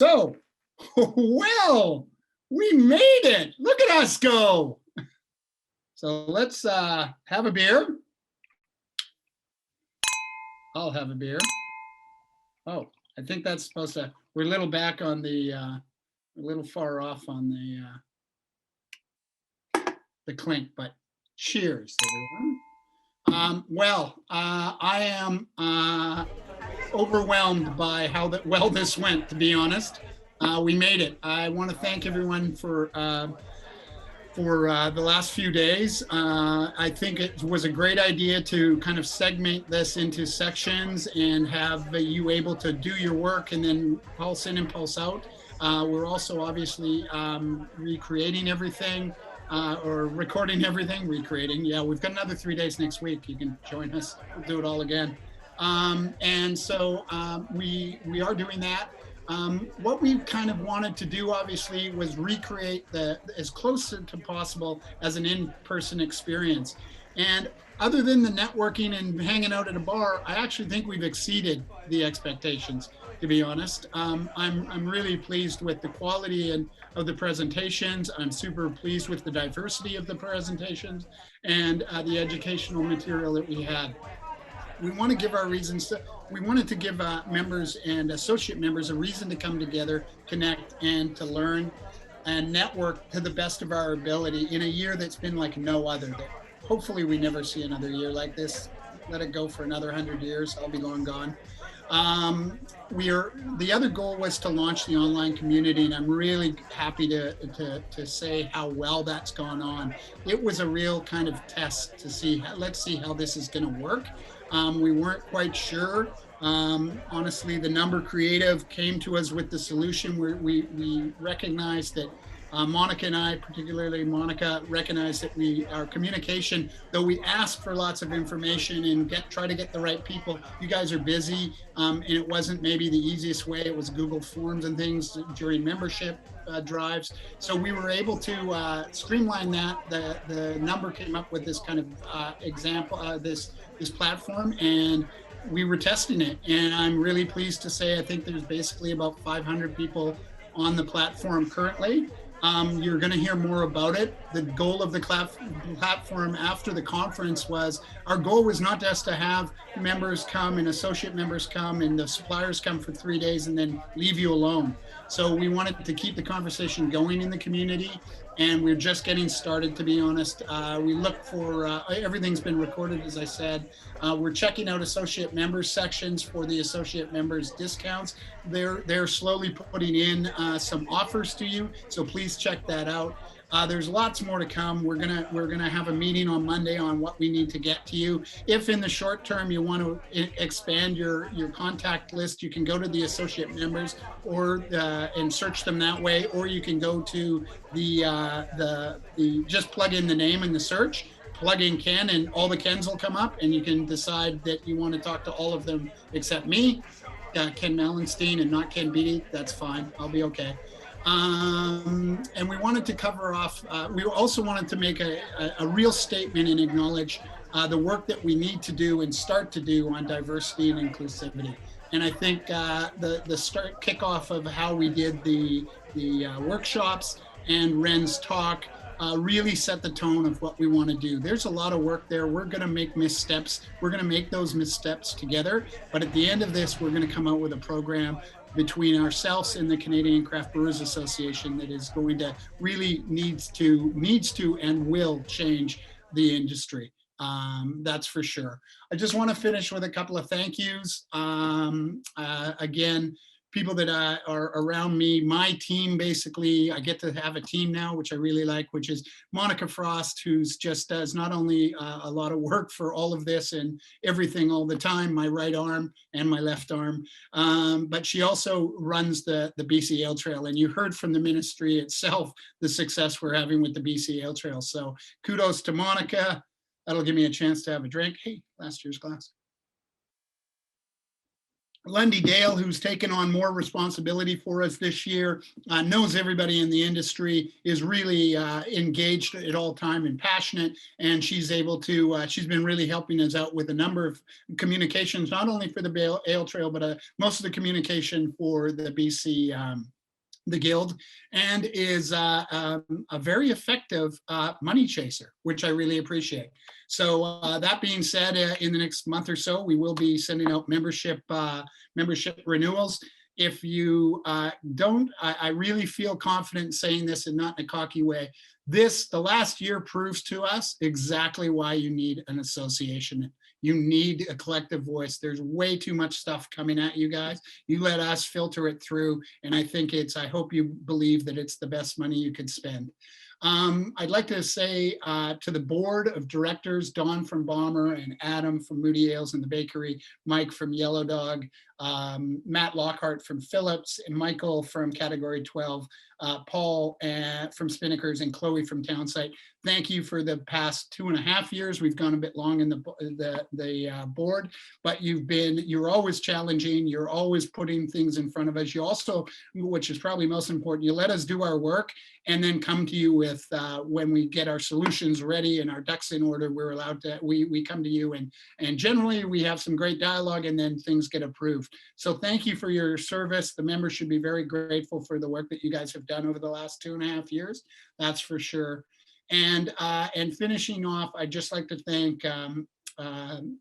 So, well, we made it. Look at us go. So let's have a beer. I'll have a beer. Oh, I think that's supposed to, we're a little back on the, a little far off on the clink, but cheers, everyone. I am overwhelmed by how well this went, to be honest. We made it. I want to thank everyone for the last few days. I think it was a great idea to kind of segment this into sections and have you able to do your work and then pulse in and pulse out. We're also obviously recreating everything. Or recording everything, recreating. Yeah, we've got another 3 days next week. You can join us. We'll do it all again. And so we are doing that. What we kind of wanted to do, obviously, was recreate as close to possible as an in-person experience. And other than the networking and hanging out at a bar, I actually think we've exceeded the expectations, to be honest. I'm really pleased with the quality of the presentations. I'm super pleased with the diversity of the presentations and the educational material that we had. We want to give our reasons. We wanted to give members and associate members a reason to come together, connect, and to learn and network to the best of our ability in a year that's been like no other. That hopefully we never see another year like this. Let it go for another 100 years. I'll be long gone. The other goal was to launch the online community, and I'm really happy to say how well that's gone on. It was a real kind of test to see, let's see how this is going to work. We weren't quite sure. Honestly, the Number Creative came to us with the solution where we recognized that Monica and I, particularly Monica, recognized that our communication, though we asked for lots of information and try to get the right people, you guys are busy, and it wasn't maybe the easiest way. It was Google Forms and things during membership drives. So we were able to streamline that. The Number came up with this kind of example, this platform, and we were testing it. And I'm really pleased to say I think there's basically about 500 people on the platform currently. You're going to hear more about it. The goal of the platform after the conference was, our goal was not just to have members come and associate members come and the suppliers come for 3 days and then leave you alone. So we wanted to keep the conversation going in the community, and we're just getting started, to be honest. We look for, everything's been recorded, as I said. We're checking out associate members sections for the associate members discounts. They're slowly putting in some offers to you, so please check that out. There's lots more to come. We're gonna have a meeting on Monday on what we need to get to you. If in the short term you want to expand your contact list, you can go to the associate members or and search them that way, or you can go to the just plug in the name in the search, plug in Ken, and all the Kens will come up, and you can decide that you want to talk to all of them except me, Ken Melenstein, and not Ken Beattie. That's fine. I'll be okay. And we wanted to cover off, we also wanted to make a real statement and acknowledge the work that we need to do and start to do on diversity and inclusivity. And I think the kickoff of how we did the workshops and Ren's talk really set the tone of what we want to do. There's a lot of work there. We're going to make missteps. We're going to make those missteps together. But at the end of this, we're going to come out with a program between ourselves and the Canadian Craft Brewers Association that is going to really needs to and will change the industry. That's for sure. I just want to finish with a couple of thank yous. Again, people that are around me, my team, basically, I get to have a team now, which I really like, which is Monica Frost, who's just does not only a lot of work for all of this and everything all the time, my right arm and my left arm, but she also runs the BC Ale Trail. And you heard from the ministry itself, the success we're having with the BC Ale Trail. So kudos to Monica. That'll give me a chance to have a drink. Hey, last year's glass. Lundy Dale, who's taken on more responsibility for us this year, knows everybody in the industry, is really engaged at all time and passionate, and she's able to, she's been really helping us out with a number of communications, not only for the Ale Trail, but most of the communication for the BC the guild, and is a very effective money chaser, which I really appreciate. So that being said, in the next month or so, we will be sending out membership renewals. If you don't, I really feel confident saying this and not in a cocky way. The last year proves to us exactly why you need an association. You need a collective voice. There's way too much stuff coming at you guys. You let us filter it through. And I think I hope you believe that it's the best money you could spend. I'd like to say to the board of directors, Don from Bomber and Adam from Moody Ales and the Bakery, Mike from Yellow Dog, Matt Lockhart from Phillips, and Michael from Category 12, Paul from Spinnakers, and Chloe from Townsite. Thank you for the past 2.5 years. We've gone a bit long in the board, but you're always challenging. You're always putting things in front of us. You also, which is probably most important, you let us do our work and then come to you with, when we get our solutions ready and our ducks in order, we're allowed to, we come to you, and generally we have some great dialogue and then things get approved. So thank you for your service. The members should be very grateful for the work that you guys have done over the last 2.5 years. That's for sure. And finishing off, I'd just like to thank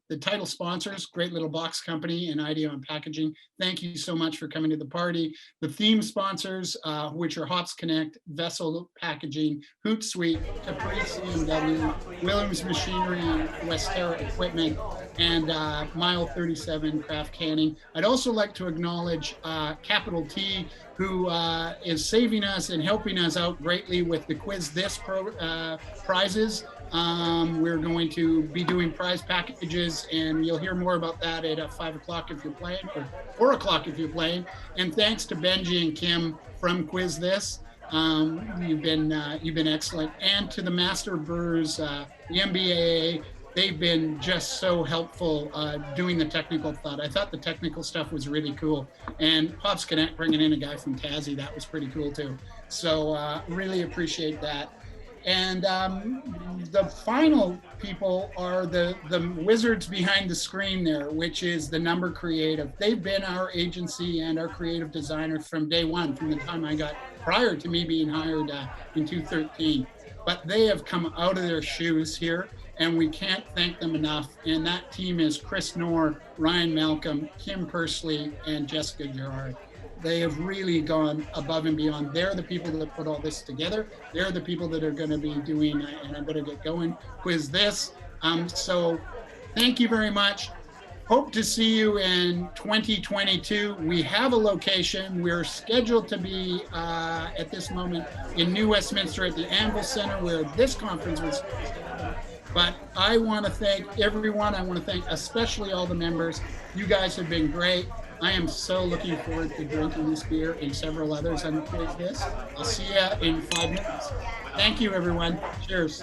the title sponsors, Great Little Box Company and Idea on Packaging. Thank you so much for coming to the party. The theme sponsors, which are Hops Connect, Vessel Packaging, Hootsuite, Capri CMW, Williams Machinery, Westera Equipment, and Mile 37 Craft Canning. I'd also like to acknowledge Capital T, who is saving us and helping us out greatly with the Quiz This prizes. We're going to be doing prize packages, and you'll hear more about that at 5 o'clock if you're playing, or 4 o'clock if you're playing. And thanks to Benji and Kim from Quiz This. You've been excellent. And to the Master Brewers, the MBAA, they've been just so helpful doing the technical thought. I thought the technical stuff was really cool. And Hops Connect bringing in a guy from Tassie, that was pretty cool too. So really appreciate that. And the final people are the wizards behind the screen there, which is the Number Creative. They've been our agency and our creative designer from day one, from the time I got, prior to me being hired in 2013. But they have come out of their shoes here, and we can't thank them enough. And that team is Chris Knorr, Ryan Malcolm, Kim Persley, and Jessica Gerard. They have really gone above and beyond. They're the people that put all this together. They're the people that are going to be doing, and I better get going, Quiz This. So thank you very much. Hope to see you in 2022. We have a location. We're scheduled to be at this moment in New Westminster at the Anvil Center, where this conference was. But I want to thank everyone. I want to thank especially all the members. You guys have been great. I am so looking forward to drinking this beer and several others on Quiz This. I'll see you in 5 minutes. Thank you, everyone. Cheers.